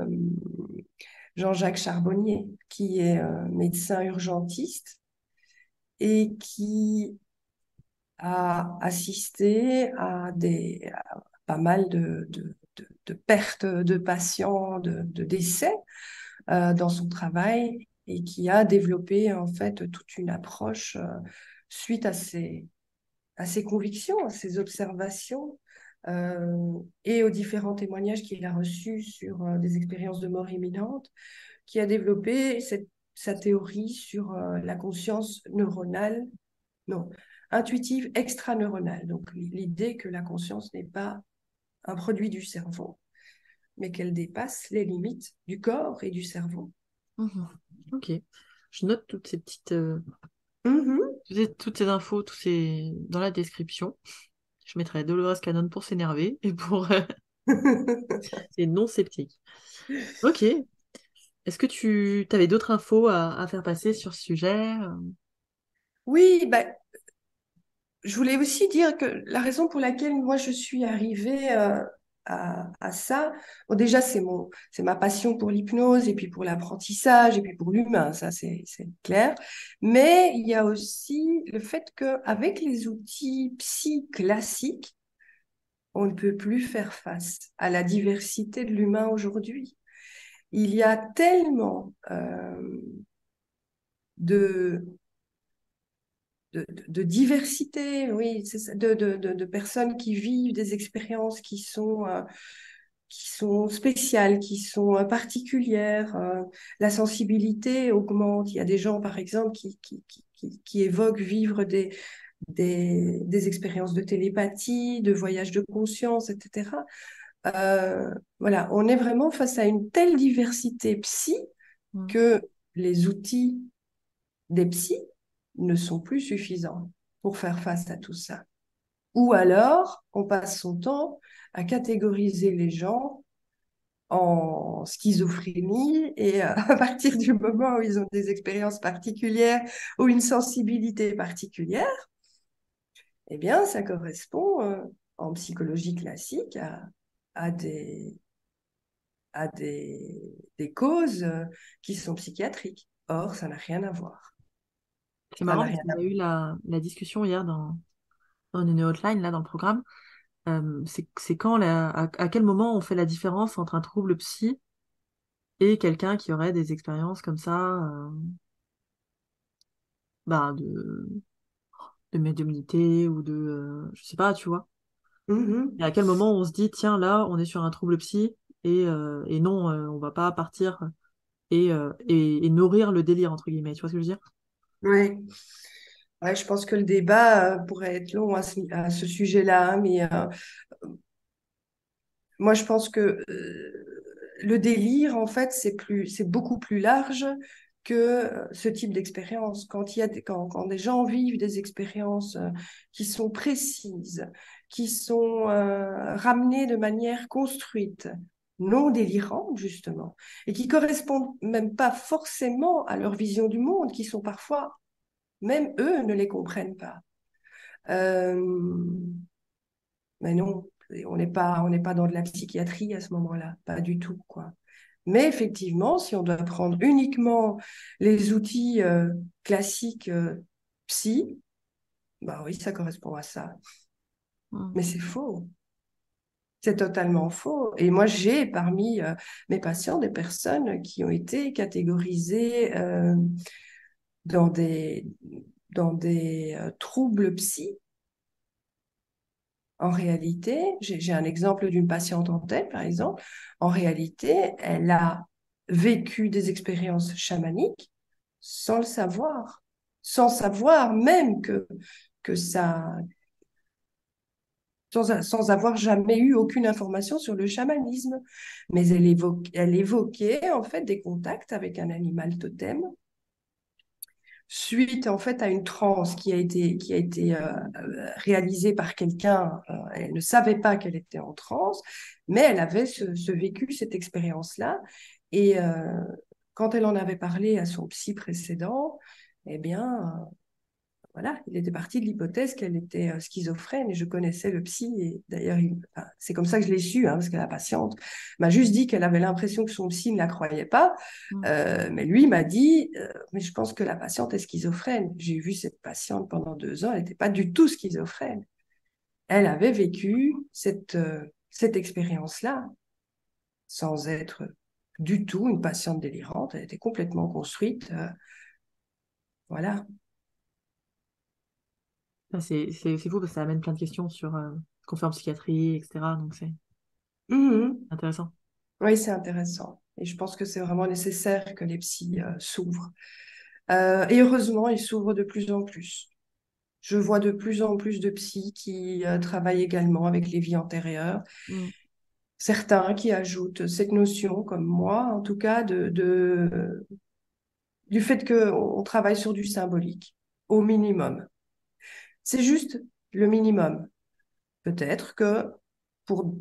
Speaker 1: Jean-Jacques Charbonnier, qui est médecin urgentiste et qui a assisté à pas mal de pertes de patients, de décès dans son travail et qui a développé en fait toute une approche suite à ses convictions, à ses observations et aux différents témoignages qu'il a reçus sur des expériences de mort imminente, qui a développé sa théorie sur la conscience neuronale, non, intuitive extraneuronale. Donc l'idée que la conscience n'est pas un produit du cerveau, mais qu'elle dépasse les limites du corps et du cerveau.
Speaker 2: Mhm. Ok. Je note toutes ces petites,
Speaker 1: Mhm.
Speaker 2: toutes ces infos, dans la description. Je mettrai Dolores Cannon pour s'énerver et pour ces non sceptiques. Ok. Est-ce que tu avais d'autres infos à faire passer sur ce sujet?
Speaker 1: Oui, bah, je voulais aussi dire que la raison pour laquelle moi je suis arrivée à ça, bon, déjà c'est ma passion pour l'hypnose et puis pour l'apprentissage et puis pour l'humain, ça c'est clair. Mais il y a aussi le fait qu'avec les outils psy classiques, on ne peut plus faire face à la diversité de l'humain aujourd'hui. Il y a tellement de de diversité, oui, de personnes qui vivent des expériences qui sont spéciales, qui sont particulières. La sensibilité augmente. Il y a des gens, par exemple, qui évoquent vivre des expériences de télépathie, de voyage de conscience, etc. Voilà, on est vraiment face à une telle diversité psy
Speaker 2: Mm.
Speaker 1: que les outils des psys ne sont plus suffisants pour faire face à tout ça. Ou alors, on passe son temps à catégoriser les gens en schizophrénie et à partir du moment où ils ont des expériences particulières ou une sensibilité particulière, eh bien, ça correspond en psychologie classique à des causes qui sont psychiatriques. Or, ça n'a rien à voir.
Speaker 2: C'est
Speaker 1: Ça n'a
Speaker 2: marrant parce
Speaker 1: rien
Speaker 2: qu'on
Speaker 1: à
Speaker 2: a eu la discussion hier dans une hotline, là, dans le programme. C'est quand, à quel moment on fait la différence entre un trouble psy et quelqu'un qui aurait des expériences comme ça, bah, de médiumnité ou je sais pas, tu vois.
Speaker 1: voir.
Speaker 2: Et à quel moment on se dit, tiens, là, on est sur un trouble psy et non, on va pas partir et nourrir le délire, entre guillemets. Tu vois ce que je veux dire?
Speaker 1: Oui. Ouais, je pense que le débat pourrait être long à ce sujet-là, hein, mais moi je pense que le délire, en fait, c'est beaucoup plus large que ce type d'expérience. Quand des gens vivent des expériences qui sont précises, qui sont ramenées de manière construite, non délirante justement, et qui correspondent même pas forcément à leur vision du monde, qui sont parfois, même eux, ne les comprennent pas. Euh, mais non, on n'est pas dans de la psychiatrie à ce moment-là, pas du tout, quoi. Mais effectivement, si on doit prendre uniquement les outils classiques psy, bah oui, ça correspond à ça.
Speaker 2: Mm.
Speaker 1: Mais c'est faux. C'est totalement faux. Et moi, j'ai parmi mes patients des personnes qui ont été catégorisées dans dans des troubles psy. En réalité, j'ai un exemple d'une patiente en tête, par exemple. En réalité, elle a vécu des expériences chamaniques sans le savoir, sans savoir même que ça, sans avoir jamais eu aucune information sur le chamanisme. Mais elle évoquait en fait des contacts avec un animal totem suite en fait à une transe qui a été réalisée par quelqu'un. Elle ne savait pas qu'elle était en transe, mais elle avait ce vécu, cette expérience-là. Et quand elle en avait parlé à son psy précédent, eh bien, voilà, il était parti de l'hypothèse qu'elle était schizophrène et je connaissais le psy et d'ailleurs, enfin, c'est comme ça que je l'ai su, hein, parce que la patiente m'a juste dit qu'elle avait l'impression que son psy ne la croyait pas,
Speaker 2: Mm.
Speaker 1: mais lui m'a dit, mais je pense que la patiente est schizophrène. J'ai vu cette patiente pendant 2 ans, elle n'était pas du tout schizophrène. Elle avait vécu cette expérience-là sans être du tout une patiente délirante, elle était complètement construite, voilà.
Speaker 2: Enfin, c'est fou parce que ça amène plein de questions sur ce qu'on fait en psychiatrie, etc. Donc c'est
Speaker 1: Mhm.
Speaker 2: intéressant.
Speaker 1: Oui, c'est intéressant. Et je pense que c'est vraiment nécessaire que les psys s'ouvrent. Et heureusement, ils s'ouvrent de plus en plus. Je vois de plus en plus de psys qui travaillent également avec les vies antérieures.
Speaker 2: Mm.
Speaker 1: Certains qui ajoutent cette notion, comme moi, en tout cas, du fait qu'on travaille sur du symbolique, au minimum. C'est juste le minimum. Peut-être que pour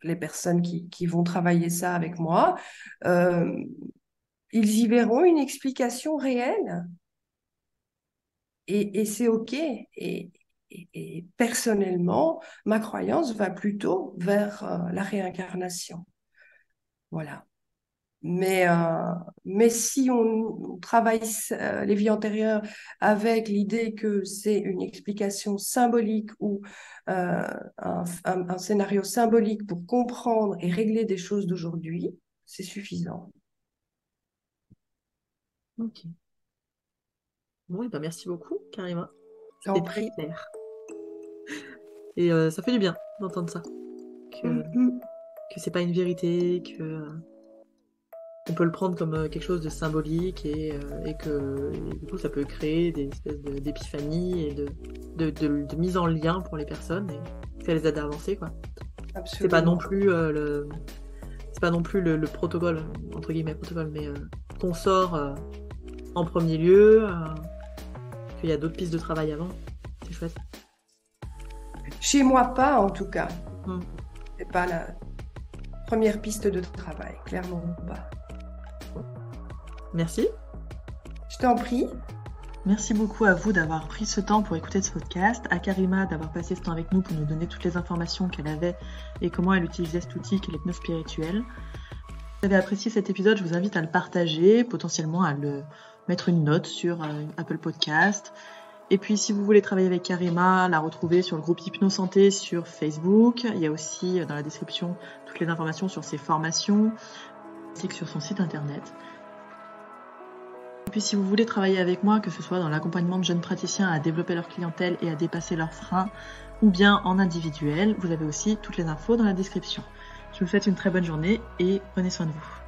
Speaker 1: les personnes qui vont travailler ça avec moi, euh, ils y verront une explication réelle et c'est OK. Et personnellement, ma croyance va plutôt vers la réincarnation. Voilà. Mais, euh, mais si on travaille les vies antérieures avec l'idée que c'est une explication symbolique ou un scénario symbolique pour comprendre et régler des choses d'aujourd'hui, c'est suffisant.
Speaker 2: Ok. Bon, et ben merci beaucoup, Karima.
Speaker 1: J'en
Speaker 2: C'était très
Speaker 1: prie.
Speaker 2: clair. Et ça fait du bien d'entendre ça. Que,
Speaker 1: Mhm.
Speaker 2: que c'est pas une vérité, que on peut le prendre comme quelque chose de symbolique et que et du coup ça peut créer des espèces d'épiphanies et de mise en lien pour les personnes et ça les aide à avancer quoi. C'est pas non
Speaker 1: Absolument.
Speaker 2: plus c'est pas non plus le protocole entre guillemets protocole mais qu'on sort en premier lieu, qu'il y a d'autres pistes de travail avant. C'est chouette.
Speaker 1: Chez moi, pas en tout cas.
Speaker 2: Mm.
Speaker 1: C'est pas la première piste de travail, clairement pas.
Speaker 2: Merci.
Speaker 1: Je t'en prie.
Speaker 2: Merci beaucoup à vous d'avoir pris ce temps pour écouter ce podcast, à Karima d'avoir passé ce temps avec nous pour nous donner toutes les informations qu'elle avait et comment elle utilisait cet outil qu'est l'hypnose spirituelle. Si vous avez apprécié cet épisode, je vous invite à le partager, potentiellement à le mettre une note sur Apple Podcast. Et puis si vous voulez travailler avec Karima, la retrouver sur le groupe Hypnosanté sur Facebook. Il y a aussi dans la description toutes les informations sur ses formations, ainsi que sur son site internet. Et puis si vous voulez travailler avec moi, que ce soit dans l'accompagnement de jeunes praticiens à développer leur clientèle et à dépasser leurs freins, ou bien en individuel, vous avez aussi toutes les infos dans la description. Je vous souhaite une très bonne journée et prenez soin de vous.